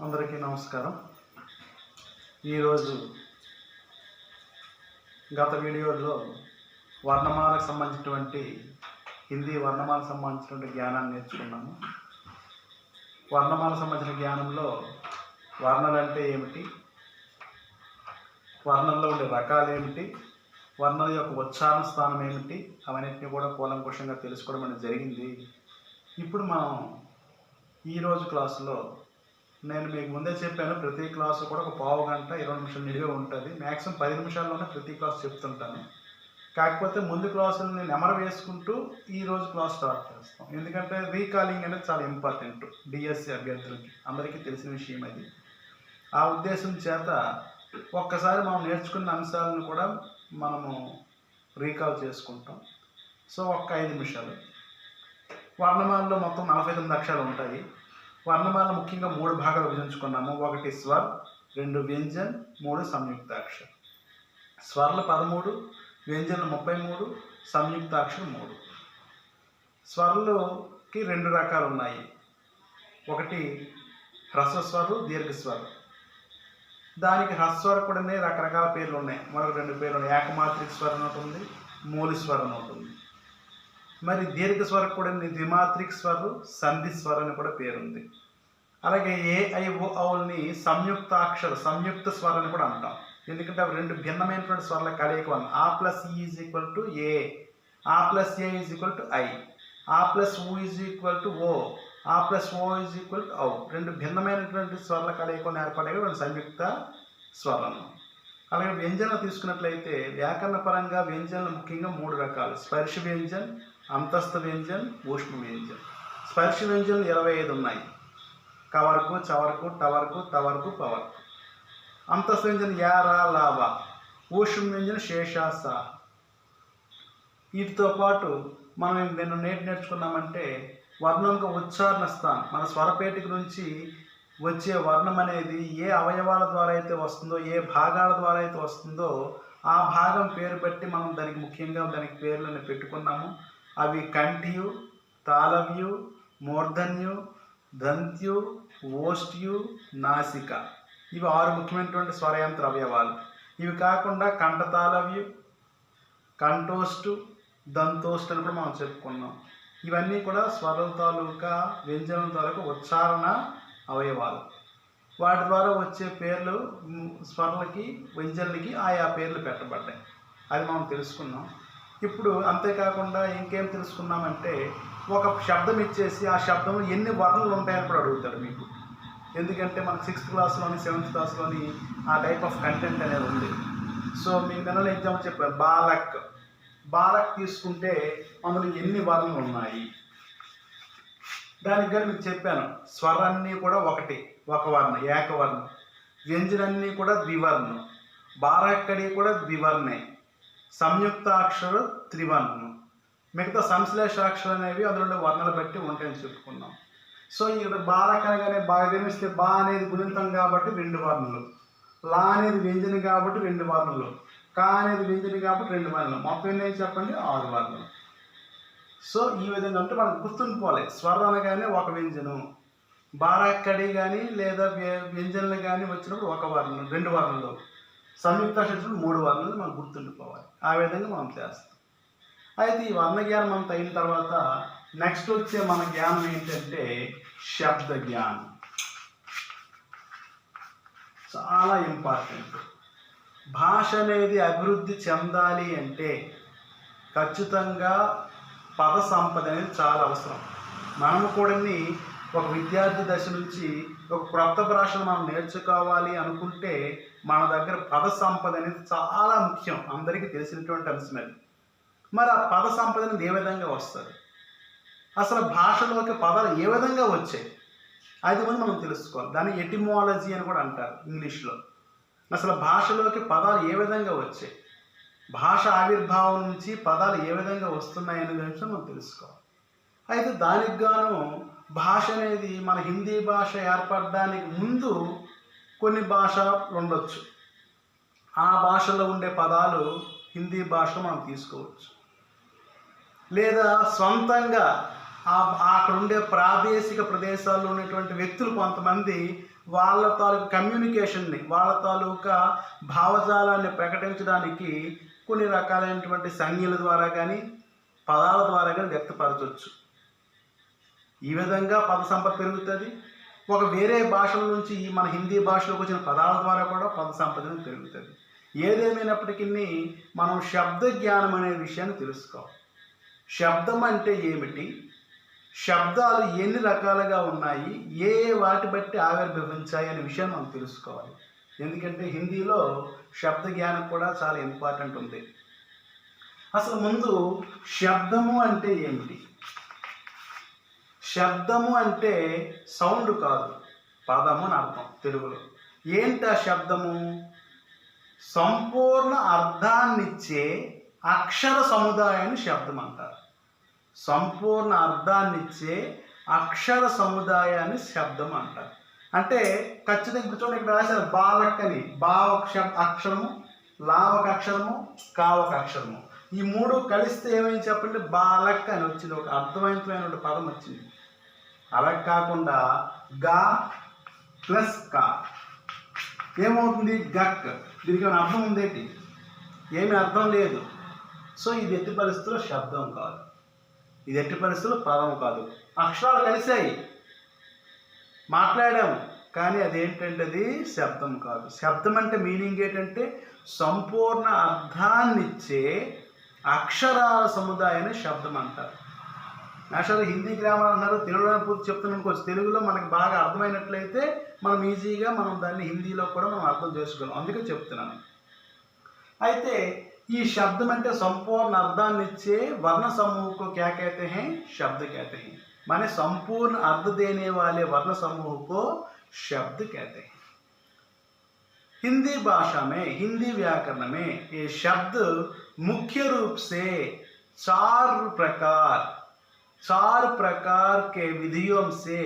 అందరికీ నమస్కారం. ఈరోజు గత వీడియోలో వర్ణమాలకు సంబంధించినటువంటి హిందీ వర్ణమాలకు సంబంధించినటువంటి జ్ఞానాన్ని నేర్చుకున్నాము. వర్ణమాలకు సంబంధించిన జ్ఞానంలో వర్ణాలు అంటే ఏమిటి, వర్ణంలో ఉండే రకాలు ఏమిటి, వర్ణాల యొక్క ఉచ్చారణ స్థానం ఏమిటి, అవన్నిటిని కూడా కూలంకుషంగా తెలుసుకోవడం అనేది జరిగింది. ఇప్పుడు మనం ఈరోజు క్లాసులో నేను మీకు ముందే చెప్పాను, ప్రతి క్లాసు కూడా ఒక పావు గంట 20 నిమిషాలు నిడిగా ఉంటుంది. మ్యాక్సిమం 10 నిమిషాల్లోనే ప్రతి క్లాస్ చెప్తుంటాను. కాకపోతే ముందు క్లాసులని నెమరు వేసుకుంటూ ఈరోజు క్లాస్ స్టార్ట్ చేస్తాం. ఎందుకంటే రీకాలింగ్ అనేది చాలా ఇంపార్టెంట్ డిఎస్సి అభ్యర్థులకి, అందరికీ తెలిసిన విషయం అది. ఆ ఉద్దేశం చేత ఒక్కసారి మనం నేర్చుకున్న అంశాలను కూడా మనము రీకాల్ చేసుకుంటాం. సో ఒక్క 5 నిమిషాలు. వర్ణమాలలో మొత్తం 49 అక్షరాలు ఉంటాయి. వర్ణమాల ముఖ్యంగా 3 భాగాలు విభజించుకున్నాము. 1 స్వర్, 2 వ్యంజన్, 3 సంయుక్తాక్షరం. స్వర్లు 13, వ్యంజన్లు 33, సంయుక్తాక్షరం 3. స్వర్లకి 2 రకాలు ఉన్నాయి. ఒకటి హ్రస్వస్వరు, దీర్ఘస్వరు. దానికి హ్రస్వర కూడా రకరకాల పేర్లు ఉన్నాయి. మరొక 2 పేర్లు ఉన్నాయి. ఏకమాత్రిక స్వరం ఒకటి ఉంది, మూలి స్వరం ఒకటి ఉంది. మరి దీర్ఘస్వర కూడా ద్విమాత్రిక స్వరు, సంధి స్వరం అని కూడా పేరుంది. అలాగే AIOని సంయుక్త స్వరం అని కూడా అంటాం. ఎందుకంటే అవి 2 భిన్నమైనటువంటి స్వరాల కలయిక. A + E = A, A + A = I, A + U = O, A + O = ఔ. 2 భిన్నమైనటువంటి స్వరాల కలయిక ఏర్పడే 2 సంయుక్త స్వరం. అలాగే వ్యంజనలు తీసుకున్నట్లయితే వ్యాకరణ పరంగా వ్యంజనలు ముఖ్యంగా 3 రకాలు: స్పర్శ వ్యంజన్, అంతస్థ వ్యంజన్, ఊష్మ వ్యంజన్. స్పర్శ వ్యంజనలు 25 ఉన్నాయి. కవరకు, చవరకు, టవరకు, తవరకు, పవరకు. అంతస్థ వ్యంజన యార, లావ. ఊష్మ వ్యంజన శేష, సా. వీటితో పాటు మనం నేర్చుకున్నామంటే వర్ణంగా ఉచ్చారణ స్థానం. మన స్వరపేటిక నుంచి వచ్చే వర్ణం అనేది ఏ అవయవాల ద్వారా అయితే వస్తుందో, ఏ భాగాల ద్వారా అయితే వస్తుందో ఆ భాగం పేరు బట్టి మనం దానికి పేర్లను పెట్టుకున్నాము. అవి కంఠ్యు, తాళవ్యు, మూర్ధన్యు, దంత్యు, ఓష్ట్యు, నాసిక. ఇవి 6 ముఖ్యమైనటువంటి స్వరయంత్ర అవయవాలు. ఇవి కాకుండా కంఠతాళవ్యు, కంఠోష్టు, దంతోష్టు అని కూడా మనం చెప్పుకున్నాం. ఇవన్నీ కూడా స్వరం తాలూకా వ్యంజనం తాలూకా ఉచ్చారణ అవయవాలు. వాటి ద్వారా వచ్చే పేర్లు స్వరాలకి, వ్యంజనలకి ఆయా పేర్లు పెట్టబడ్డాయి. అది మనం తెలుసుకున్నాం. ఇప్పుడు అంతేకాకుండా ఇంకేం తెలుసుకున్నామంటే ఒక శబ్దం ఇచ్చేసి ఆ శబ్దంలో ఎన్ని వర్ణాలు ఉంటాయని కూడా అడుగుతాడు మీకు. ఎందుకంటే మనకు 6th క్లాస్లోని 7th క్లాస్లోని ఆ టైప్ ఆఫ్ కంటెంట్ అనేది ఉంది. సో మీకు నిన్న ఎగ్జాంపుల్ చెప్పారు, బాలక్ తీసుకుంటే అందులో ఎన్ని వర్ణాలు ఉన్నాయి. దానికి కానీ మీకు చెప్పాను, స్వరాన్ని కూడా ఒక వర్ణం, ఏకవర్ణం. వ్యంజనన్నీ కూడా ద్వివర్ణం. బారక్కడి కూడా ద్వివర్ణే. సంయుక్తాక్షర త్రివర్ణం. మిగతా సంశ్లేషాక్షరం అనేవి అందులో వర్ణాలు బట్టి ఉంటాయని చెప్పుకున్నాం. సో ఇక్కడ బాలక్ అనగానే బాగా తెలిస్తే బా అనేది గుణితం కాబట్టి 2 వర్ణాలు, లా అనేది వ్యంజన కాబట్టి 2 వర్ణాలు, కా అనేది వ్యంజన కాబట్టి 2 వర్ణాలు. మొత్తం ఎన్ని చెప్పండి? 6 వర్ణాలు. సో ఈ విధంగా అంటే మనకు గుర్తుండిపోవాలి. స్వరం అనగానే ఒక వ్యంజనం, బారాక్కడి కానీ లేదా వ్యంజనలు కానీ వచ్చినప్పుడు 1 వర్ణం, 2 వర్ణాలు, సంయుక్తాక్షరం 3 వర్ణాలు మనకు గుర్తుండిపోవాలి. ఆ విధంగా మనం చేస్తాం. అయితే ఈ వర్ణ జ్ఞానం అంత అయిన తర్వాత నెక్స్ట్ వచ్చే మన జ్ఞానం ఏంటంటే శబ్ద జ్ఞానం. చాలా ఇంపార్టెంట్. భాష అనేది అభివృద్ధి చెందాలి అంటే ఖచ్చితంగా పద సంపద అనేది చాలా అవసరం. మనము కూడా ఒక విద్యార్థి దశ నుంచి ఒక క్రొత్త భాషను మనం నేర్చుకోవాలి అనుకుంటే మన దగ్గర పద సంపద అనేది చాలా ముఖ్యం. అందరికీ తెలిసినటువంటి అంశం అది. మరి ఆ పద సంపద అనేది ఏ విధంగా వస్తుంది, అసలు భాషలోకి పదాలు ఏ విధంగా వచ్చాయి, అది ముందు మనం తెలుసుకోవాలి. దాన్ని ఎటిమాలజీ అని కూడా అంటారు ఇంగ్లీష్లో. అసలు భాషలోకి పదాలు ఏ విధంగా వచ్చాయి, భాష ఆవిర్భావం నుంచి పదాలు ఏ విధంగా వస్తున్నాయి అనే విషయం మనం తెలుసుకోవాలి. అయితే దానికి గాను భాష అనేది మన హిందీ భాష ఏర్పడడానికి ముందు కొన్ని భాషలు ఉండొచ్చు. ఆ భాషలో ఉండే పదాలు హిందీ భాషలో మనం తీసుకోవచ్చు. లేదా సొంతంగా అక్కడ ఉండే ప్రాదేశిక ప్రదేశాల్లో ఉన్నటువంటి వ్యక్తులు కొంతమంది వాళ్ళ తాలూకు కమ్యూనికేషన్ని, వాళ్ళ తాలూకా భావజాలాన్ని ప్రకటించడానికి కొన్ని రకాలైనటువంటి సంజ్ఞల ద్వారా కానీ పదాల ద్వారా కానీ వ్యక్తపరచవచ్చు. ఈ విధంగా పద సంపద పెరుగుతుంది. ఒక వేరే భాషల నుంచి మన హిందీ భాషలోకి వచ్చిన పదాల ద్వారా కూడా పద సంపద పెరుగుతుంది. ఏదేమైనప్పటికీ మనం శబ్ద జ్ఞానం అనే విషయాన్ని తెలుసుకోవాలి. శబ్దం అంటే ఏమిటి, శబ్దాలు ఎన్ని రకాలుగా ఉన్నాయి, ఏ వాటి బట్టి ఆవిర్భవించాయి అనే విషయాన్ని మనం తెలుసుకోవాలి. ఎందుకంటే హిందీలో శబ్ద జ్ఞానం కూడా చాలా ఇంపార్టెంట్ ఉంది. అసలు ముందు శబ్దము అంటే ఏమిటి? శబ్దము అంటే సౌండ్ కాదు, పదము అని అర్థం తెలుగులో. ఏంటి ఆ శబ్దము? సంపూర్ణ అర్థాన్నిచ్చే అక్షర సముదాయాన్ని శబ్దం అంటారు. సంపూర్ణ అర్థాన్నిచ్చే అక్షర సముదాయాన్ని శబ్దం అంటారు. అంటే ఖచ్చితంగా ఇప్పుడు చూడండి, ఇక్కడ రాశారు బాలక్ అని. బా ఒక అక్షరము, లా ఒక అక్షరము, కా ఒక అక్షరము. ఈ మూడు కలిస్తే ఏమైంది చెప్పండి? బాలక్ అని వచ్చింది, ఒక అర్థవంతమైన పదం వచ్చింది. అలా కాకుండా గా ప్లస్ కా ఏమవుతుంది? గక్. దీనికి ఏమైనా అర్థం ఉందేంటి? ఏమీ అర్థం లేదు. సో ఇది ఎట్టి పరిస్థితుల్లో శబ్దం కాదు, ఇది ఎట్టి పరిస్థితుల్లో పదం కాదు. అక్షరాలు కలిసాయి, మాట్లాడాము, కానీ అదేంటంటే అది శబ్దం కాదు. శబ్దం అంటే మీనింగ్ ఏంటంటే సంపూర్ణ అర్థాన్నిచ్చే అక్షరాల సముదాయాన్ని శబ్దం అంటారు. నేషనల్ హిందీ గ్రామర్ అన్నారు, తెలుగులో పూర్తి చెప్తున్నాను కొంచెం. తెలుగులో మనకు బాగా అర్థమైనట్లయితే మనం ఈజీగా దాన్ని హిందీలో కూడా మనం అర్థం చేసుకోగలం, అందుకే చెప్తున్నాను. అయితే ఈ శబ్దం అంటే సంపూर्ण అర్థాన్ని ఇచ్చే वर्ण समूह को क्या कहते हैं? शब्द कहते हैं. माने संपूर्ण अर्थ देने वाले वर्ण समूह को शब्द कहते हैं. हिंदी भाषा में, हिंदी व्याकरण में ये शब्द मुख्य रूप से चार प्रकार के विधियों से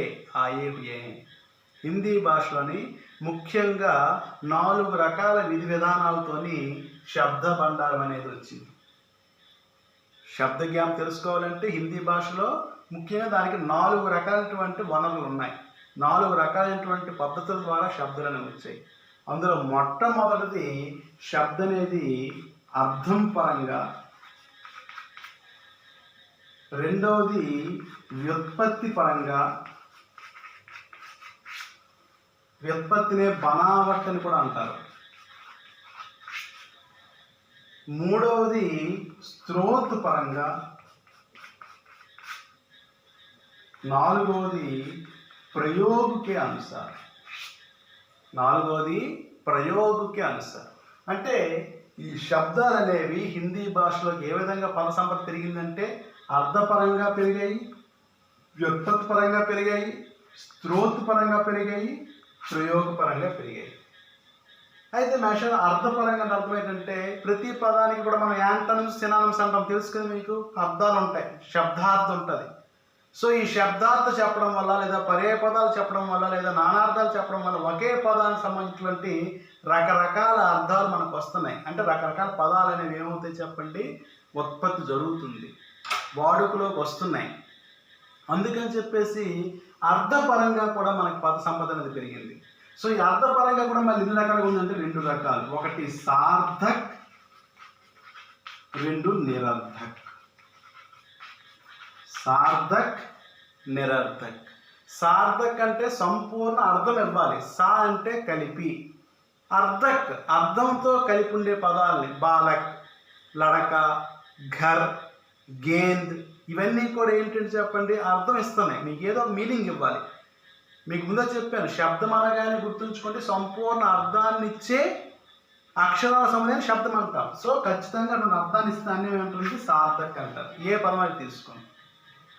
आए हुए हैं. హిందీ భాషలోని ముఖ్యంగా 4 రకాల విధి విధానాలతోని శబ్ద భండారం అనేది వచ్చింది. శబ్ద జ్ఞానం తెలుసుకోవాలంటే హిందీ భాషలో ముఖ్యంగా దానికి 4 రకాలైనటువంటి వనరులు ఉన్నాయి. 4 రకాలైనటువంటి పద్ధతుల ద్వారా శబ్దాలు అనేవి వచ్చాయి. అందులో మొట్టమొదటిది శబ్దం అనేది అర్థం పరంగా, రెండవది వ్యుత్పత్తి పరంగా, వ్యుత్పత్తినే బనావట్ అని కూడా అంటారు, మూడవది స్త్రోత్ పరంగా, నాలుగవది ప్రయోగకే అనుసార్. అంటే ఈ శబ్దాలు అనేవి హిందీ భాషలోకి ఏ విధంగా పద సంపద పెరిగిందంటే అర్థపరంగా పెరిగాయి, వ్యుత్పత్తి పరంగా పెరిగాయి, స్త్రోత్ పరంగా పెరిగాయి, ప్రయోగపరంగా పెరిగాయి. అయితే మేషాలు అర్థపరంగా అర్థం ఏంటంటే ప్రతి పదానికి కూడా మనం యాంటనమ్స్, సినానిమ్స్ అంటాం, తెలుసు కదా మీకు. అర్థాలు ఉంటాయి, శబ్దార్థం ఉంటుంది. సో ఈ శబ్దార్థ చెప్పడం వల్ల, లేదా పర్యాయ పదాలు చెప్పడం వల్ల, లేదా నానార్థాలు చెప్పడం వల్ల ఒకే పదానికి సంబంధించినటువంటి రకరకాల అర్థాలు మనకు వస్తున్నాయి. అంటే రకరకాల పదాలు అనేవి ఏమవుతాయి చెప్పండి? ఉత్పత్తి జరుగుతుంది, వాడుకలోకి వస్తున్నాయి. అందుకని చెప్పేసి అర్థపరంగా కూడా మనకి పద సంపద అనేది పెరిగింది. సో ఈ అర్థపరంగా కూడా మళ్ళీ ఎన్ని రకాలుగా ఉందంటే 2 రకాలు. ఒకటి సార్థక్, 2 నిరర్థక్. సార్థక్, నిరర్థక్. సార్థక్ అంటే సంపూర్ణ అర్థం ఇవ్వాలి, సా అంటే కలిపి, అర్ధక్ అర్థంతో కలిపి ఉండే పదాలని బాలక్, లడక, ఘర్, గేంద్ ఇవన్నీ కూడా ఏంటంటే చెప్పండి అర్థం ఇస్తున్నాయి, మీకు ఏదో మీనింగ్ ఇవ్వాలి. మీకు ముందే చెప్పాను, శబ్దం అనగానే గుర్తుంచుకోండి సంపూర్ణ అర్థాన్ని ఇచ్చే అక్షరాల సముదాయాన్ని శబ్దం అంటాం. సో ఖచ్చితంగా అటువంటి అర్థాన్ని ఇస్తాన్ని ఏమంటుంది? సార్థక్ అంటారు, ఏ పదం అది తీసుకోండి.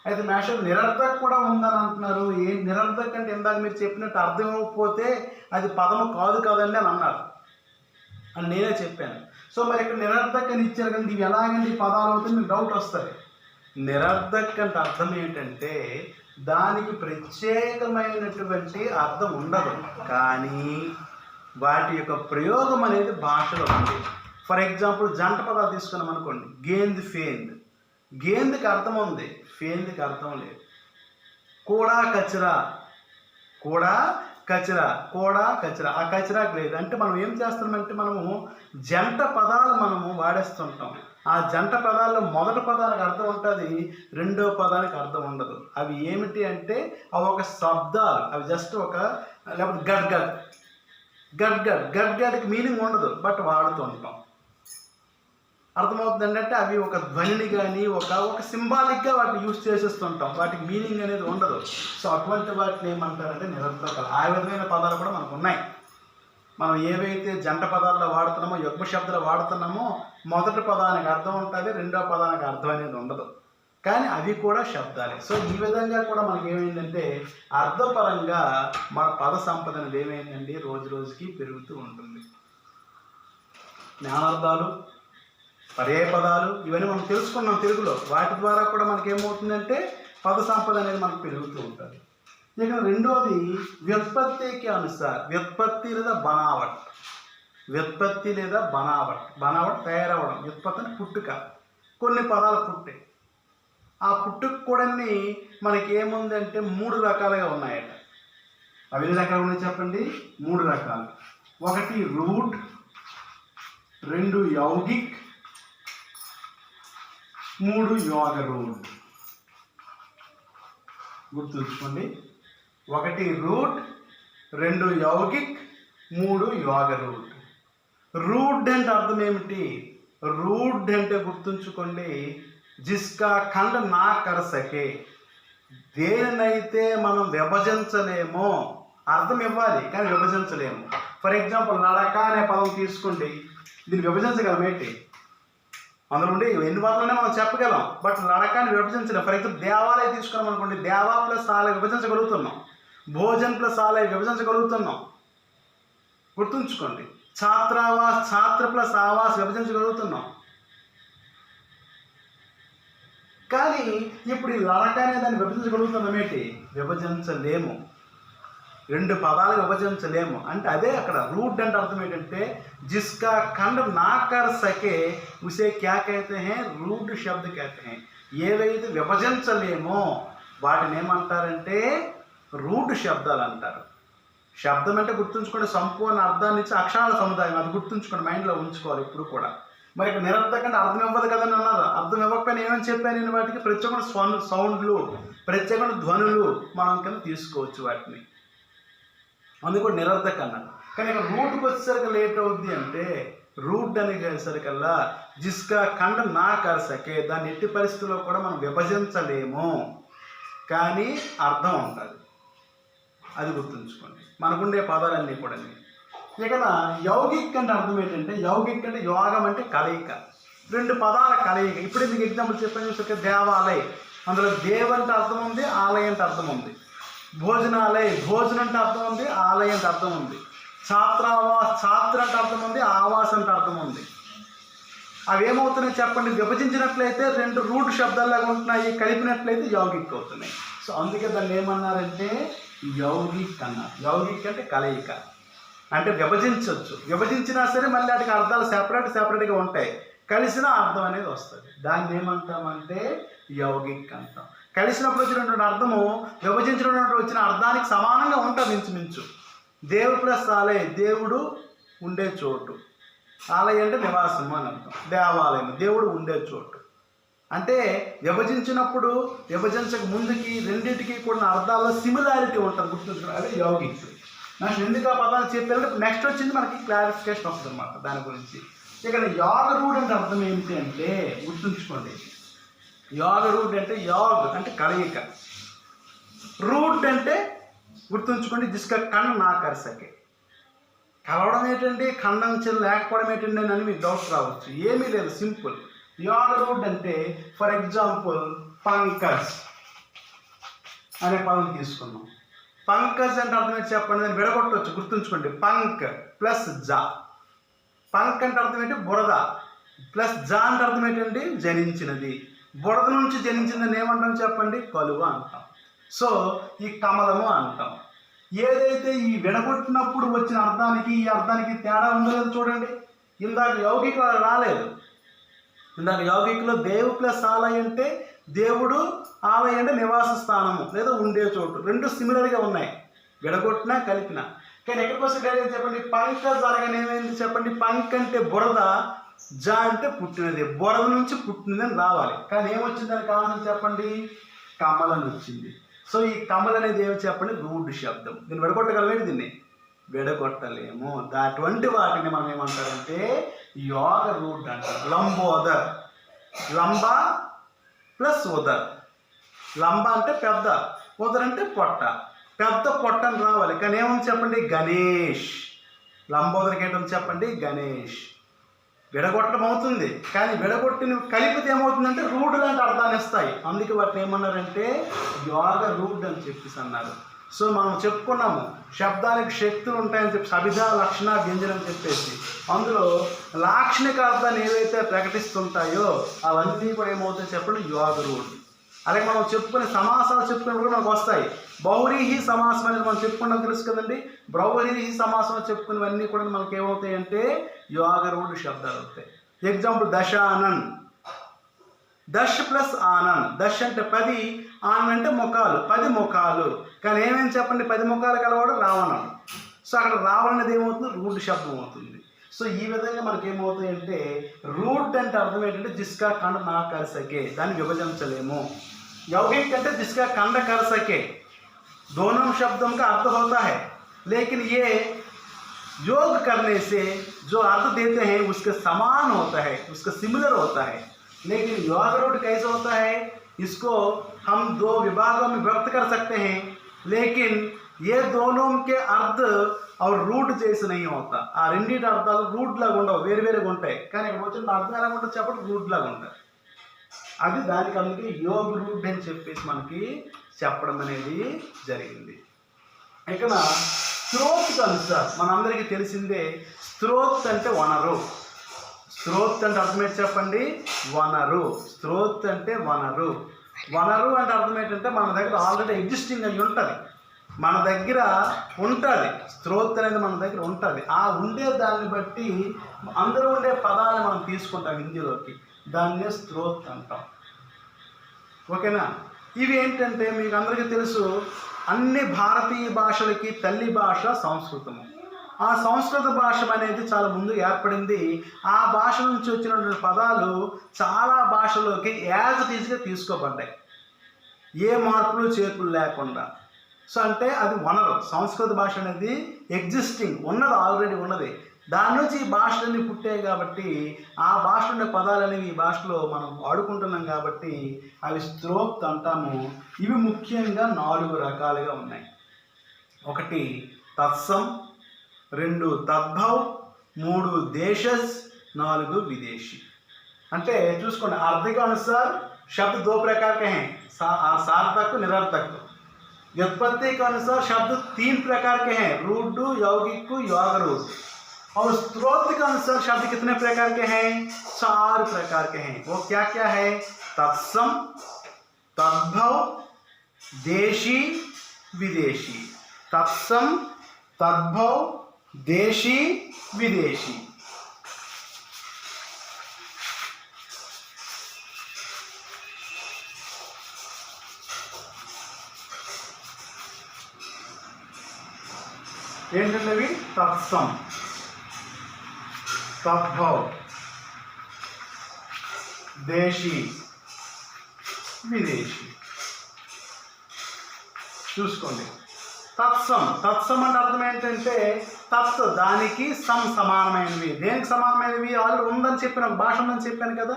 అయితే మేషం నిరర్థక్ కూడా ఉందని అంటున్నారు. ఏ నిరర్థక్ అంటే ఇందాక మీరు చెప్పినట్టు అర్థం ఇవ్వకపోతే అది పదము కాదు కాదండి అని అన్నారు అని నేనే చెప్పాను. సో మరి ఇక్కడ నిరర్థక్ అని ఇచ్చారు కానీ ఇవి ఎలాగండి పదాలు అవుతుంది మీకు డౌట్ వస్తుంది. నిరర్థక్ అంటే అర్థం ఏంటంటే దానికి ప్రత్యేకమైనటువంటి అర్థం ఉండదు, కానీ వాటి యొక్క ప్రయోగం అనేది భాషలో ఉంది. ఫర్ ఎగ్జాంపుల్ జంట పదాలు తీసుకున్నాం అనుకోండి, గేంద్, ఫేంద్. గేంద్కి అర్థం ఉంది, ఫేంద్కి అర్థం లేదు. కూడా కచరా, కూడా కచరా, కూడా కచరా, ఆ కచరాకు లేదు. అంటే మనం ఏం చేస్తున్నామంటే మనము జంట పదాలు మనము వాడేస్తుంటాం. ఆ జంట పదాల్లో మొదటి పదానికి అర్థం ఉంటుంది, రెండో పదానికి అర్థం ఉండదు. అవి ఏమిటి అంటే అవి ఒక శబ్దాలు, అవి జస్ట్ ఒక, లేకపోతే గడ్ గడ్, గడ్ గడ్, గడ్ గడ్కి మీనింగ్ ఉండదు, బట్ వాడుతుంటాం. అర్థమవుతుంది అంటే అవి ఒక ధ్వనిని కానీ ఒక సింబాలిక్గా వాటిని యూజ్ చేసేస్తుంటాం, వాటికి మీనింగ్ అనేది ఉండదు. సో అటువంటి వాటిని ఏమంటారంటే నిరర్థకాలు. ఆ విధమైన పదాలు కూడా మనకు ఉన్నాయి. మనం ఏవైతే జంట పదాల్లో వాడుతున్నామో, యుగ్మ శబ్దాలు వాడుతున్నామో, మొదటి పదానికి అర్థం ఉంటుంది, రెండో పదానికి అర్థం అనేది ఉండదు, కానీ అవి కూడా శబ్దాలే. సో ఈ విధంగా కూడా మనకి ఏమైందంటే అర్థపరంగా మన పద సంపద అనేది ఏమైందండి రోజు రోజుకి పెరుగుతూ ఉంటుంది. జ్ఞానార్థాలు, పర్యాయ పదాలు ఇవన్నీ మనం తెలుసుకున్నాం తెలుగులో. వాటి ద్వారా కూడా మనకి ఏమవుతుందంటే పద సంపద అనేది మనకు పెరుగుతూ ఉంటుంది. ఇక రెండోది వ్యుత్పత్తికి అనుసార్, వ్యుత్పత్తి లేదా బనావట్. వ్యుత్పత్తి లేదా బనావట్, బనావట్ తయారవడం, వ్యుత్పత్తి అంటే పుట్టుక. కొన్ని పదాలు పుట్టే, ఆ పుట్టుక కూడా మనకి ఏముందంటే 3 రకాలుగా ఉన్నాయట. అవి ఎన్ని రకాలు ఉన్నాయి చెప్పండి? 3 రకాలు. 1 రూట్, 2 యౌగిక్, 3 యోగ రూట్. గుర్తుంచుకోండి, 1 రూట్, 2 యౌగిక్, 3 యోగ రూట్. రూట్ అంటే అర్థం ఏమిటి? రూట్ అంటే గుర్తుంచుకోండి, జిస్కా ఖండ్ నా కర్ సకే, దేనినైతే మనం విభజించలేమో, అర్థం ఇవ్వాలి కానీ విభజించలేము. ఫర్ ఎగ్జాంపుల్ నడక అనే పదం తీసుకోండి, దీన్ని విభజించగలమేంటి? అందులో ఉండి ఎన్ని పదాలనే మనం చెప్పగలం, బట్ నడకాన్ని విభజించలేం. ఫర్ ఎగ్జాంపుల్ దేవాలయం తీసుకున్నాం అనుకోండి, దేవా ప్లస్ ఆలయ విభజించగలుగుతున్నాం, భోజన్ ప్లస్ ఆలయ విభజించగలుగుతున్నాం. గుర్తుంచుకోండి, ఛాత్రావాస్, ఛాత్ర ప్లస్ ఆవాస్ విభజించగలుగుతున్నాం. కానీ ఇప్పుడు ఈ లడక అనే దాన్ని విభజించగలుగుతున్నాం ఏంటి? విభజించలేము. 2 పదాలు విభజించలేము. అంటే అదే అక్కడ రూట్ అంటే అర్థం ఏంటంటే జిస్కా ఖండ్ నా కర్ సకే ఉసే క్యా కహతే హై, రూట్ శబ్ద కహతే హై. ఏవైతే విభజించలేమో వాటిని ఏమంటారంటే రూట్ శబ్దాలు అంటారు. శబ్దం అంటే గుర్తుంచుకోండి, సంపూర్ణ అర్థాన్ని ఇచ్చి అక్షరాల సముదాయం, అది గుర్తుంచుకోండి, మైండ్లో ఉంచుకోవాలి ఇప్పుడు కూడా. మరి ఇక్కడ నిరర్థకంటే అర్థం ఇవ్వదు కదని అన్నారు. అర్థం ఇవ్వకపోయినా ఏమని చెప్పాను నేను? వాటికి ప్రత్యేకమైన సౌండ్లు, ప్రత్యేకమైన ధ్వనులు మనం కింద తీసుకోవచ్చు వాటిని, అందుకు నిరర్థక అన్నారు. కానీ ఇక్కడ రూట్కి వచ్చేసరికి లేట్ అవుద్ది. అంటే రూట్ అనేసరికల్లా జిస్కా ఖండ్ నా కర్ సకే, దాన్ని ఎట్టి పరిస్థితుల్లో కూడా మనం విభజించలేము, కానీ అర్థం ఉంటుంది. అది గుర్తుంచుకోండి, మనకుండే పదాలన్నీ కూడా. ఇక యౌగిక్ అంటే అర్థం ఏంటంటే, యౌగిక్ అంటే యోగం అంటే కలయిక, 2 పదాల కలయిక. ఇప్పుడు మీకు ఎగ్జాంపుల్ చెప్పాను చూసే దేవాలయ, అందులో దేవ్ అంటే అర్థం ఉంది, ఆలయ అంటే అర్థం ఉంది. భోజనాలయ, భోజనం అంటే అర్థం ఉంది, ఆలయ అంటే అర్థం ఉంది. ఛాత్రావాస్, ఛాత్ర అంటే అర్థం ఉంది, ఆవాస్ అంటే అర్థం ఉంది. అవి ఏమవుతున్నాయి చెప్పండి? విభజించినట్లయితే 2 రూట్ శబ్దాల్లాగా ఉంటున్నాయి, కలిపినట్లయితే యౌగిక్ అవుతున్నాయి. సో అందుకే దాన్ని ఏమన్నారంటే యౌగిక్ అన్నారు. యౌగిక్ అంటే కలయిక, అంటే విభజించవచ్చు. విభజించినా సరే మళ్ళీ వాటికి అర్థాలు సెపరేట్గా ఉంటాయి, కలిసిన అర్థం అనేది వస్తుంది. దాన్ని ఏమంటామంటే యౌగిక్ అంటాం. కలిసినప్పుడు వచ్చినటువంటి అర్థము విభజించినటువంటి వచ్చిన అర్థానికి సమానంగా ఉంటుంది ఇంచుమించు. దేవు ప్లస్ ఆలయ, దేవుడు ఉండే చోటు, ఆలయ అంటే నివాసము అని అర్థం. దేవాలయం దేవుడు ఉండే చోటు. అంటే విభజించినప్పుడు విభజించక ముందుకి రెండింటికి కూడా అర్థాల్లో సిమిలారిటీ ఉంటుంది, గుర్తుంచుకోండి. అదే యౌగిక్. నాకు ఎందుకు ఆ పదాలు చెప్పారంటే నెక్స్ట్ వచ్చింది మనకి క్లారిఫికేషన్ వస్తుంది అన్నమాట దాని గురించి. ఇక్కడ యోగ రూట్ అంటే అర్థం ఏమిటి అంటే గుర్తుంచుకోండి, యోగ రూట్ అంటే యోగ్ అంటే కలయిక, రూట్ అంటే గుర్తుంచుకోండి జిస్కా ఖండ్ నా కర్ సకే. కలవడం ఏంటంటే ఖండం చెల్లి లేకపోవడం ఏంటండి అని మీకు డౌట్ రావచ్చు. ఏమీ లేదు, సింపుల్. యోగ రూట్ అంటే ఫర్ ఎగ్జాంపుల్ పంకజ్ అనే పదం తీసుకున్నాం. పంకజ్ అంటే అర్థం ఏంటి చెప్పండి, నేను విడగొట్టవచ్చు. గుర్తుంచుకోండి, పంక్ ప్లస్ జా. పంక్ అంటే అర్థం ఏంటి? బురద, ప్లస్ జా అంటే అర్థం ఏంటండి? జనించినది. బురద నుంచి జనించిందని ఏమంటాం చెప్పండి? కలువ అంటాం. సో ఈ కమలము అంటాం. ఏదైతే ఈ విడగొట్టినప్పుడు వచ్చిన అర్థానికి ఈ అర్థానికి తేడా ఉందో లేదో చూడండి. ఇందాక యౌగికలో రాలేదు. ఇందాక యౌగికలో దేవు ప్లస్ ఆలయ అంటే దేవుడు, ఆలయ అంటే నివాస స్థానము లేదా ఉండే చోటు, 2 సిమిలర్గా ఉన్నాయి. విడగొట్టినా కలిపినా. కానీ ఎక్కడికి వస్తే డైరెక్ట్ చెప్పండి, పంక జరగని ఏమైంది చెప్పండి, పంక అంటే బురద, జ అంటే పుట్టినది, బురద నుంచి పుట్టినది అని రావాలి. కానీ ఏమొచ్చిందని కావాలని చెప్పండి, కమలని వచ్చింది. సో ఈ కమల్ అనేది ఏమి చెప్పండి, రూఢ్ శబ్దం. దీన్ని విడగొట్టగలమేంటి, దీన్ని విడగొట్టలేము. అటువంటి వాటిని మనం ఏమంటారంటే యోగ రూఢ్ అంటారు. లంబోదర్, లంబ ప్లస్ ఉదర్. లంబ అంటే పెద్ద, ఉదర్ అంటే పొట్ట, పెద్ద పొట్ట అని రావాలి. కానీ ఏమని చెప్పండి, గణేష్. లంబోదరికి ఏంటని చెప్పండి, గణేష్. విడగొట్టడం అవుతుంది, కానీ విడగొట్టిన కలిపితే ఏమవుతుందంటే రూఢ్ లాంటి అర్థాన్ని ఇస్తాయి. అందుకే వాటిని ఏమన్నారంటే యోగ రూఢ్ అని చెప్పేసి అన్నారు. సో మనం చెప్పుకున్నాము శబ్దానికి శక్తులు ఉంటాయని చెప్పి, అభిధ లక్షణ వ్యంజనం అని చెప్పేసి. అందులో లాక్షణిక అర్థాన్ని ఏవైతే ప్రకటిస్తుంటాయో అవన్నీ కూడా ఏమవుతాయి చెప్పండి, యోగ రూఢ్. అలాగే మనం చెప్పుకునే సమాసాలు చెప్పుకున్నప్పుడు మనకు వస్తాయి. బహురీహి సమాసం అనేది మనం చెప్పుకున్నాం, తెలుసు కదండి. బహురీహి సమాసం చెప్పుకునేవన్నీ కూడా మనకి ఏమవుతాయి అంటే యోగ రూఢ్ శబ్దాలు అవుతాయి. Example దశానన్, దశ్ plus ఆనన్. దశ్ అంటే 10, ఆనన్ అంటే ముఖాలు, 10 ముఖాలు. కానీ ఏమేమి చెప్పండి, 10 ముఖాలు కలవాడు రావణుడు. సో అక్కడ రావణ అనేది ఏమవుతుంది, రూఢ్ శబ్దం అవుతుంది. సో ఈ విధంగా మనకి ఏమవుతాయి అంటే రూఢ్ అంటే అర్థం ఏంటంటే జిస్కా ఖండ నా కర్ సకే, దాన్ని విభజించలేము. यौगिक कहते हैं जिसका खंड कर सके, दोनों शब्दों का अर्थ होता है, लेकिन ये योग करने से जो अर्थ देते हैं उसके समान होता है, उसका सिमिलर होता है. लेकिन योग रूढ़ कैसे होता है, इसको हम 2 विभागों में व्यक्त कर सकते हैं, लेकिन ये दोनों के अर्थ और रूढ़ जैसे नहीं होता. ఆ రెండింటి అర్థాలు రూఢ్ లాగా ఉండవు, వేరు వేరుగా ఉంటాయి. కానీ ఇక్కడ వచ్చిన అర్థం ఎలా ఉంటుంది చెప్పండి, రూఢ్ లాగా ఉంటాయి. అది దానికి అందుకే యోగ రూఢ్ అని చెప్పేసి మనకి చెప్పడం అనేది జరిగింది. ఇక్కడ స్త్రోత్ అనుసార్ మనందరికీ తెలిసిందే, స్త్రోత్ అంటే వనరు. స్త్రోత్ అంటే అర్థం ఏంటి చెప్పండి, వనరు. స్త్రోత్ అంటే వనరు. వనరు అంటే అర్థం ఏంటంటే మన దగ్గర ఆల్రెడీ ఎగ్జిస్టింగ్ అయి ఉంటుంది, మన దగ్గర ఉంటుంది. స్త్రోత్ అనేది మన దగ్గర ఉంటుంది. ఆ ఉండే దాన్ని బట్టి అందరూ ఉండే పదాలను మనం తీసుకుంటాం హిందీలోకి, దాన్నే స్త్రోత్ అంటాం. ఓకేనా. ఇవి ఏంటంటే మీకు అందరికీ తెలుసు, అన్ని భారతీయ భాషలకి తల్లి భాష సంస్కృతము. ఆ సంస్కృత భాష అనేది చాలా ముందు ఏర్పడింది. ఆ భాష నుంచి వచ్చినటువంటి పదాలు చాలా భాషలోకి యాజ్ ఇట్ ఈజ్గా తీసుకోబడ్డాయి, ఏ మార్పులు చేర్పులు లేకుండా. సో అంటే అది వనరు. సంస్కృత భాష అనేది ఎగ్జిస్టింగ్ ఉన్నది, ఆల్రెడీ ఉన్నది. దాని నుంచి ఈ భాషలన్నీ పుట్టాయి కాబట్టి ఆ భాషలో ఉండే పదాలు అనేవి ఈ భాషలో మనం వాడుకుంటున్నాం కాబట్టి అవి స్త్రోత్ అంటాము. ఇవి ముఖ్యంగా 4 రకాలుగా ఉన్నాయి. 1 తత్సం, 2 తద్భవ్, 3 దేశస్, 4 విదేశీ. అంటే చూసుకోండి, అర్థిక అనుసాर शब्द 2 प्रकार के हैं, सार्थक निरर्थक. व्युत्पत्ति के अनुसार शब्द 3 प्रकार के हैं, रूढ़, यौगिक, योग रूढ़. और स्त्रोत के अनुसार शब्द कितने प्रकार के हैं, 4 प्रकार के हैं. वो क्या क्या है, तत्सम, तद्भव, देशी, विदेशी. तत्सम, तद्भव, देशी, विदेशी. ఏంటంటే తత్సం, తద్భవ్, దేశీ, విదేశీ. చూసుకోండి, తత్సం. తత్సం అంటే అర్థం ఏంటంటే తత్ దానికి సమానమైనవి. దేనికి సమానమైనవి, ఆల్రెడీ ఉందని చెప్పిన భాష ఉందని చెప్పాను కదా.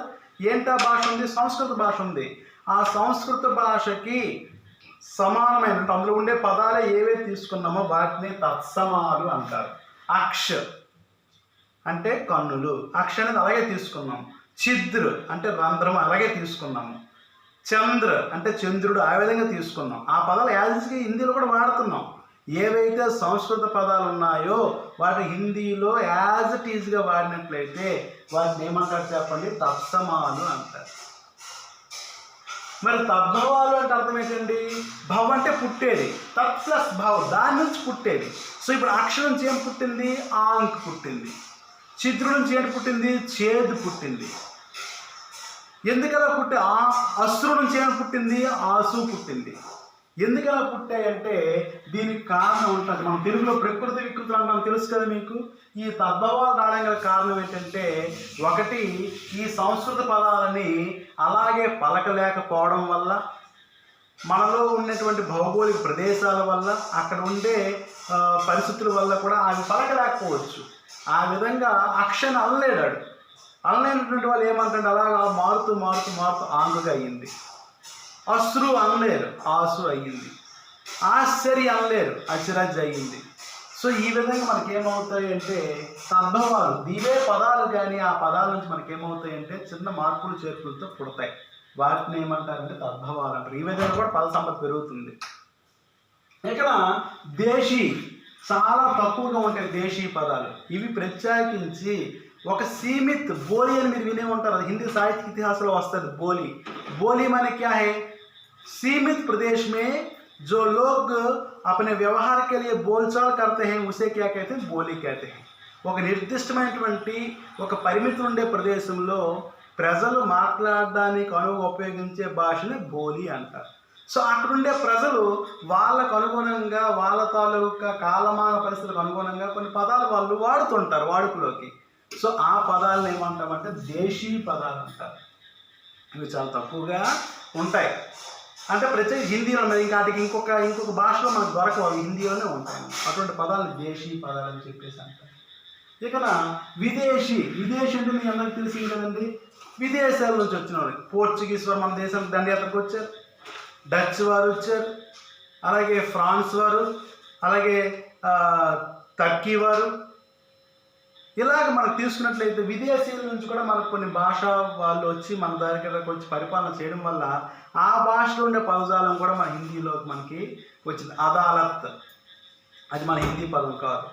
ఏంటా భాష ఉంది, సంస్కృత భాష ఉంది. ఆ సంస్కృత భాషకి సమానమైన అందులో ఉండే పదాలు ఏవైతే తీసుకున్నామో వాటిని తత్సమాలు అంటారు. అక్ష అంటే కన్నులు, అక్ష అనేది అలాగే తీసుకున్నాం. ఛిద్ర అంటే రంధ్రం, అలాగే తీసుకున్నాము. చంద్ర అంటే చంద్రుడు, ఆ విధంగా తీసుకున్నాం. ఆ పదాలు యాజ్గా హిందీలో కూడా వాడుతున్నాం. ఏవైతే సంస్కృత పదాలు ఉన్నాయో వాటి హిందీలో యాజ్ ఇట్ ఈజ్గా వాడినట్లయితే వాటిని ఏమంటారు చెప్పండి, తత్సమాలు అంటారు. మరి తద్భవాలు అంటే అర్థం ఏంటండి, భవ్ అంటే పుట్టేది, తత్ ప్లస్ భవ్ దాని నుంచి పుట్టేది. సో ఇప్పుడు అక్షరం నుంచి ఏం పుట్టింది, ఆంక్ పుట్టింది. చిద్రుడు నుంచి ఏం పుట్టింది, చేదు పుట్టింది. ఎందుకలా పుట్టి అశ్రు నుంచి ఏం పుట్టింది, ఆసు పుట్టింది. ఎందుకలా పుట్టాయంటే దీనికి కారణం ఉంటుంది. మనం తెలుగులో ప్రకృతి వికృతులు అంటాం, తెలుసు కదా మీకు. ఈ తద్భవాలు రావడం గల కారణం ఏంటంటే, ఒకటి ఈ సంస్కృత పదాలని అలాగే పలకలేకపోవడం వల్ల, మనలో ఉన్నటువంటి భౌగోళిక ప్రదేశాల వల్ల, అక్కడ ఉండే పరిస్థితుల వల్ల కూడా అవి పలకలేకపోవచ్చు. ఆ విధంగా అక్షని అనలేడాడు. అనలేనటువంటి వాళ్ళు ఏమంటారంటే అలాగా మారుతూ మారుతూ మారుతూ ఆంగుగా అయ్యింది. అశ్రు అనలేరు, ఆసు అయ్యింది. ఆశ్చర్య అనలేరు, అచిరజ్ అయ్యింది. సో ఈ విధంగా మనకేమవుతాయి అంటే తద్భవాలు, ఇవే పదాలు కానీ ఆ పదాల నుంచి మనకేమవుతాయి అంటే చిన్న మార్పులు చేర్పులతో పుడతాయి. వాటిని ఏమంటారంటే తద్భవాలు అంటారు. ఈ విధంగా కూడా పద సంపద పెరుగుతుంది. ఇక్కడ దేశీ చాలా తక్కువగా ఉంటాయి. దేశీ పదాలు ఇవి ప్రత్యేకించి ఒక సీమిత్ బోలి అని మీరు వినే ఉంటారు. అది హిందీ సాహిత్య ఇతిహాసంలో వస్తుంది. బోली बोली माने क्या है? सीमित प्रदेश में जो लोग अपने व्यवहार के लिए बोलचाल करते हैं उसे क्या कहते हैं? बोली कहते हैं. ఒక నిర్దిష్టమైనటువంటి ఒక పరిమితి ఉండే ప్రదేశంలో ప్రజలు మాట్లాడడానికి అనువుగా ఉపయోగించే భాషని బోలి అంటారు. సో అక్కడుండే ప్రజలు వాళ్ళకు అనుగుణంగా, వాళ్ళ తాలూకా కాలమాన పరిస్థితులకు అనుగుణంగా కొన్ని పదాలు వాళ్ళు వాడుతుంటారు వాడుకలోకి. సో ఆ పదాలను ఏమంటామంటే దేశీ పదాలు అంటారు. ఇవి చాలా తక్కువగా ఉంటాయి. అంటే ప్రత్యేక హిందీలో ఉన్నది, ఇంకొక భాషలో మనకు దొరకవు, అవి హిందీలోనే ఉంటాయి. అటువంటి పదాలు దేశీ పదాలు అని చెప్పేసి అంటారు. ఇక విదేశీ అంటే మీ అందరికీ తెలిసింది కదండి. విదేశాల నుంచి వచ్చిన వాళ్ళకి పోర్చుగీస్ వారు మన దేశం దండయాత్రకు వచ్చారు, డచ్ వారు వచ్చారు, అలాగే ఫ్రాన్స్ వారు, అలాగే టర్కీ వారు. ఇలాగ మనకు తీసుకున్నట్లయితే విదేశీయుల నుంచి కూడా మనకు కొన్ని భాష వాళ్ళు వచ్చి మన దగ్గరకు వచ్చి పరిపాలన చేయడం వల్ల ఆ భాషలో ఉండే పదజాలం కూడా మన హిందీలోకి మనకి వచ్చింది. అదాలత్ అది మన హిందీ పదం కాదు.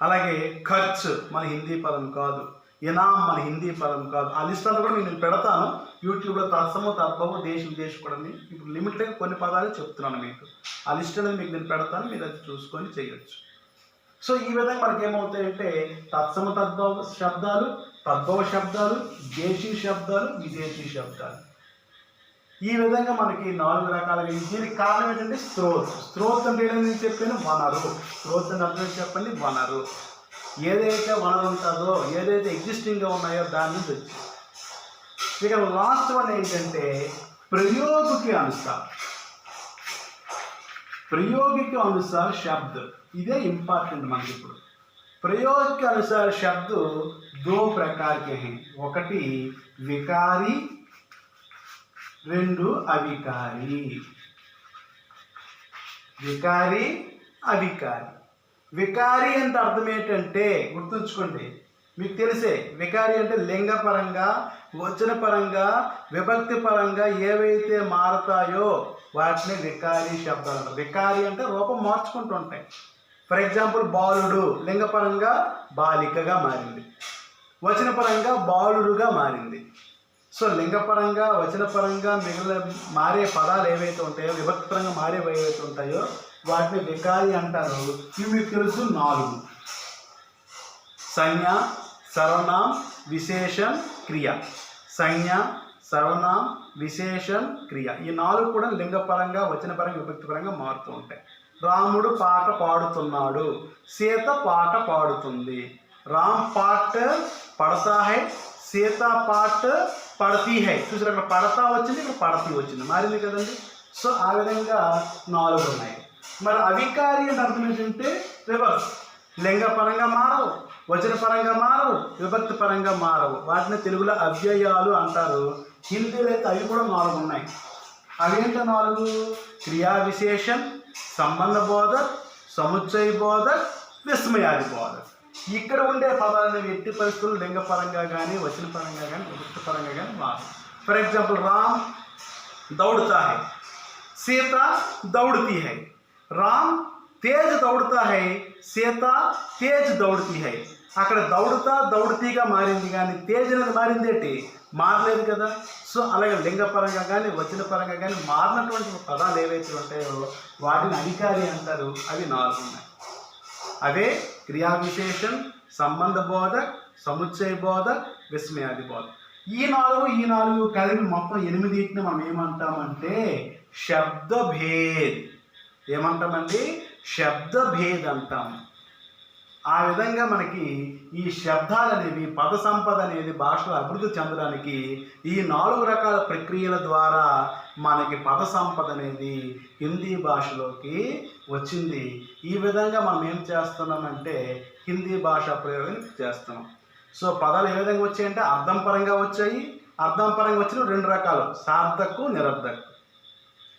అలాగే ఖర్చ్ మన హిందీ పదం కాదు. ఇనాం మన హిందీ పదం కాదు. ఆ లిస్ట్ అంతా కూడా నేను పెడతాను యూట్యూబ్లో. తత్సము తద్భవం దేశ విదేశం కూడా ఇప్పుడు లిమిట్గా కొన్ని పదాలు చెప్తున్నాను మీకు. ఆ లిస్ట్ అనేది మీకు నేను పెడతాను, మీరు అది చూసుకొని చేయొచ్చు. సో ఈ విధంగా మనకి ఏమవుతాయంటే తత్సమ తద్భవ శబ్దాలు, తద్భవ శబ్దాలు, దేశీ శబ్దాలు, విదేశీ శబ్దాలు. ఈ విధంగా మనకి 4 రకాలుగా. దీనికి కారణం ఏంటంటే స్త్రోత్ అంటే ఏంటని చెప్పాను, వనరు. స్త్రోత్ అంటే అర్థం చెప్పండి, వనరు. ఏదైతే వనరు ఉంటుందో, ఏదైతే ఎగ్జిస్టింగ్గా ఉన్నాయో దాని నుంచి వచ్చింది. ఇక లాస్ట్ వన్ ఏంటంటే ప్రయోగికి అనుసాर शब्द. ఇదే ఇంపార్టెంట్ మనకి ఇప్పుడు. प्रयोग के अनुसार शब्द 2 प्रकार के हैं. ఒకటి వికారి, 2 అవికారి. వికారి, అవికారి. వికారి అంటే అర్థం ఏంటంటే గుర్తుంచుకోండి, మీకు తెలిసే. వికారి అంటే లింగపరంగా, వచన పరంగా, విభక్తి పరంగా ఏవైతే మారతాయో వాటిని వికారి శబ్దాలు అంటారు. వికారి అంటే రూపం మార్చుకుంటూ ఉంటాయి. ఫర్ ఎగ్జాంపుల్ బాలుడు లింగపరంగా బాలికగా మారింది, వచనపరంగా బాలుడుగా మారింది. సో లింగపరంగా, వచనపరంగా మారే పదాలు ఏవైతే ఉంటాయో, విభక్తి పరంగా మారేవి ఏవైతే ఉంటాయో వాటిని వికారి అంటారు. ఇవి మీకు తెలుసు 4: సంజ్ఞ, సర్వనాం, విశేషం, క్రియ. సంజ్ఞ, సర్వనాం, విశేషం, క్రియ. ఈ 4 కూడా లింగపరంగా, వచనపరంగా, విభక్తిపరంగా మారుతూ ఉంటాయి. రాముడు పాట పాడుతున్నాడు, సీత పాట పాడుతుంది. రామ్ పాట పడతా హై, సీత పాట పడతీ హై. చూసారు, అక్కడ పడతా వచ్చింది, ఇక్కడ పడతీ వచ్చింది, మారింది కదండి. సో ఆ విధంగా 4 ఉన్నాయి. మరి అవికారి అని అర్థం ఏంటంటే రివర్స్. లింగపరంగా మారవు, వచనపరంగా మారవు, విభక్తి పరంగా మారవు. వాటిని తెలుగులో అవ్యయాలు అంటారు. హిందీలో అయితే అవి కూడా 4 ఉన్నాయి. అవేంటో 4: క్రియా విశేషం, సంబంధ బోధక్, సముచ్చయ బోధక్, విస్మయాది బోధక్. ఇక్కడ ఉండే పదాలను ఎట్టి పరిస్థితులు లింగపరంగా కానీ, వచనపరంగా కానీ, విభక్తి పరంగా కానీ మారు. ఫర్ ఎగ్జాంపుల్ రామ్ దౌड़ता है, सीता दौड़ती है. రామ్ తేజ్ దౌड़ता है, సీత తేజ్ దౌड़ती है. అక్కడ దౌడతీగా మారింది కానీ తేజ్ అనేది మారిందేంటి? మారలేదు కదా. సో అలాగే లింగపరంగా కానీ, వచనపరంగా కానీ మారినటువంటి పదాలు ఏవైతే ఉంటాయో వాటిని అధికారి అంటారు. అవి 4 ఉన్నాయి. అవే క్రియా విశేషం, సంబంధ బోధక్, సముచ్చయ బోధక్, విస్మయాది బోధక్. ఈ 4 కలిపి మొత్తం 8 మనం ఏమంటామంటే శబ్దభేద్. ఏమంటామండి? శబ్దభేద్ అంటాం. ఆ విధంగా మనకి ఈ శబ్దాలు అనేవి, పద సంపద అనేది భాషలో అభివృద్ధి చెందడానికి ఈ 4 రకాల ప్రక్రియల ద్వారా మనకి పద సంపద అనేది హిందీ భాషలోకి వచ్చింది. ఈ విధంగా మనం ఏం చేస్తున్నామంటే హిందీ భాష ప్రయోగం చేస్తున్నాం. సో పదాలు ఏ విధంగా వచ్చాయంటే అర్థం పరంగా వచ్చాయి. అర్థం పరంగా వచ్చిన 2 రకాలు, సార్థకు, నిరర్ధక్.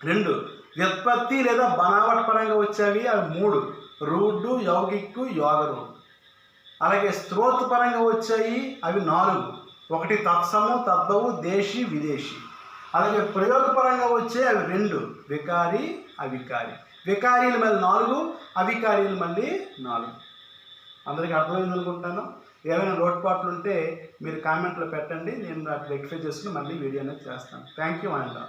2 వ్యుత్పత్తి లేదా బనావట్ పరంగా వచ్చేవి, అవి 3, రూఢు, యౌగిక్కు, యోగరు. అలాగే స్తోత్ర పరంగా వచ్చాయి, అవి 4, 1 తత్సము, తద్భవు, దేశీ, విదేశీ. అలాగే ప్రయోగపరంగా వచ్చాయి, అవి 2, వికారి, అవికారి. వికారీలు మళ్ళీ 4, అవికారీలు మళ్ళీ 4. అందరికీ అర్థమైంది అనుకుంటాను. ఏమైనా లోటుపాట్లు ఉంటే మీరు కామెంట్లో పెట్టండి, నేను రెక్టిఫై చేసుకుని మళ్ళీ వీడియో అనేది చేస్తాను. Thank you and